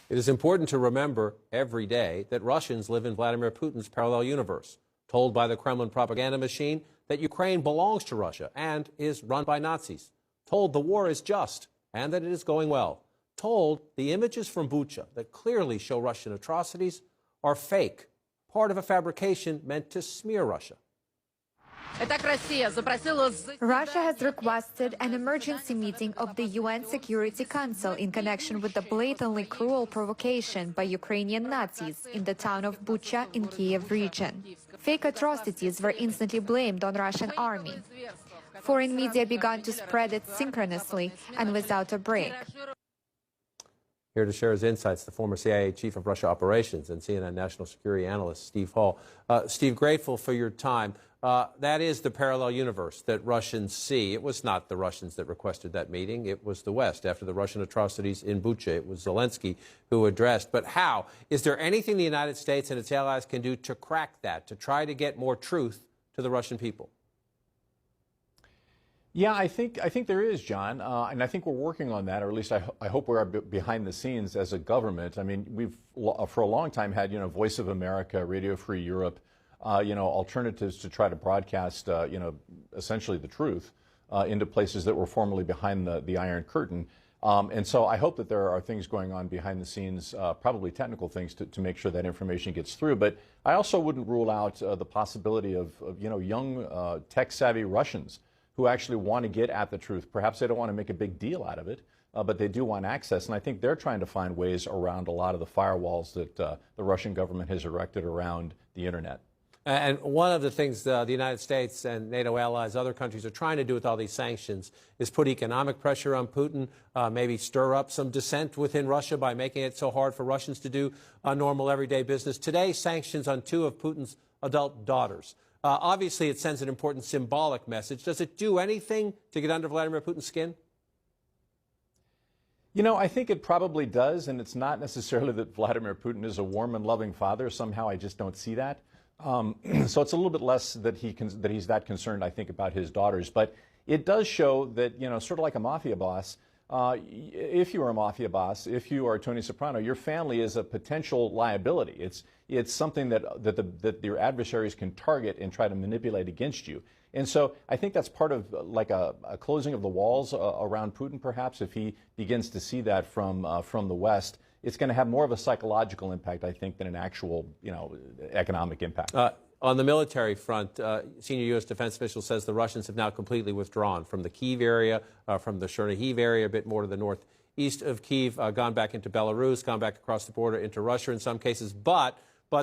It is important to remember every day that Russians live in Vladimir Putin's parallel universe, told by the Kremlin propaganda machine that Ukraine belongs to Russia and is run by Nazis, told the war is just and that it is going well, told the images from Bucha that clearly show Russian atrocities are fake, part of a fabrication meant to smear Russia. Russia has requested an emergency meeting of the UN Security Council in connection with the blatantly cruel provocation by Ukrainian Nazis in the town of Bucha in Kiev region. Fake atrocities were instantly blamed on Russian army. Foreign media began to spread it synchronously and without a break. Here to share his insights, the former CIA Chief of Russia Operations and CNN National Security Analyst Steve Hall. Steve, grateful for your time. That is the parallel universe that Russians see. It was not the Russians that requested that meeting. It was the West. After the Russian atrocities in Bucha, it was Zelensky who addressed. But how? Is there anything the United States and its allies can do to crack that, to try to get more truth to the Russian people? Yeah, I think there is, John, and I think we're working on that, or at least I hope we're behind the scenes as a government. I mean, we've for a long time had, Voice of America, Radio Free Europe, alternatives to try to broadcast, essentially the truth into places that were formerly behind the Iron Curtain. And so I hope that there are things going on behind the scenes, probably technical things to make sure that information gets through. But I also wouldn't rule out the possibility of young tech-savvy Russians who actually want to get at the truth. Perhaps they don't want to make a big deal out of it, but they do want access. And I think they're trying to find ways around a lot of the firewalls that the Russian government has erected around the Internet. And one of the things the United States and NATO allies, other countries are trying to do with all these sanctions is put economic pressure on Putin, maybe stir up some dissent within Russia by making it so hard for Russians to do normal everyday business. Today, sanctions on 2 of Putin's adult daughters. Obviously, it sends an important symbolic message. Does it do anything to get under Vladimir Putin's skin? I think it probably does, and it's not necessarily that Vladimir Putin is a warm and loving father. Somehow I just don't see that. So it's a little bit less that he's that concerned, I think, about his daughters. But it does show that, sort of like a mafia boss, if you are a mafia boss, if you are Tony Soprano, your family is a potential liability. It's something that your adversaries can target and try to manipulate against you. And so I think that's part of like a closing of the walls around Putin, perhaps, if he begins to see that from the West. It's going to have more of a psychological impact, I think, than an actual, economic impact. On the military front, senior U.S. defense official says the Russians have now completely withdrawn from the Kyiv area, from the Chernihiv area, a bit more to the northeast of Kyiv, gone back into Belarus, gone back across the border into Russia in some cases. But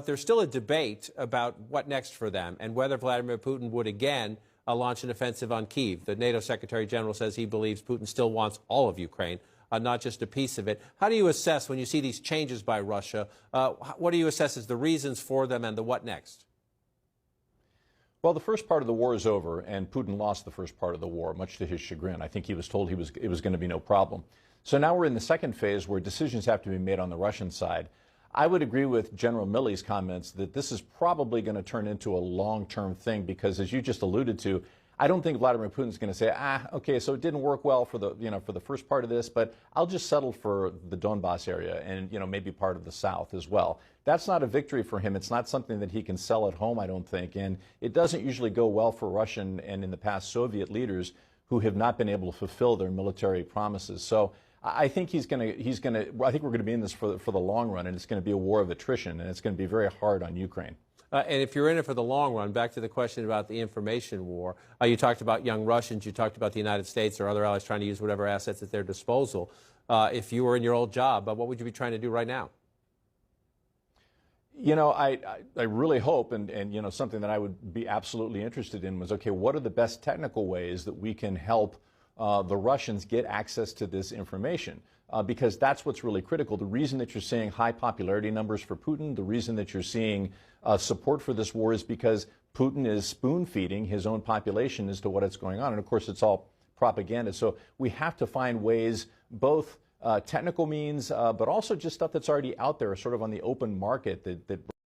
there's still a debate about what next for them and whether Vladimir Putin would again launch an offensive on Kyiv. The NATO Secretary General says he believes Putin still wants all of Ukraine, not just a piece of it. How do you assess, when you see these changes by Russia, what do you assess as the reasons for them and the what next? Well, the first part of the war is over, and Putin lost the first part of the war, much to his chagrin. I think he was told it was going to be no problem. So now we're in the second phase where decisions have to be made on the Russian side. I would agree with General Milley's comments that this is probably going to turn into a long-term thing because, as you just alluded to, I don't think Vladimir Putin's going to say, okay, so it didn't work well for the first part of this, but I'll just settle for the Donbass area and, maybe part of the South as well. That's not a victory for him. It's not something that he can sell at home, I don't think. And it doesn't usually go well for Russian and, in the past, Soviet leaders who have not been able to fulfill their military promises. So I think I think we're going to be in this for the long run, and it's going to be a war of attrition, and it's going to be very hard on Ukraine. And if you're in it for the long run, back to the question about the information war, you talked about young Russians, you talked about the United States or other allies trying to use whatever assets at their disposal. If you were in your old job, what would you be trying to do right now? I really hope, and something that I would be absolutely interested in was, okay, what are the best technical ways that we can help the Russians get access to this information? Because that's what's really critical. The reason that you're seeing high popularity numbers for Putin, the reason that you're seeing support for this war is because Putin is spoon-feeding his own population as to what is going on. And, of course, it's all propaganda. So we have to find ways, both technical means, but also just stuff that's already out there, sort of on the open market that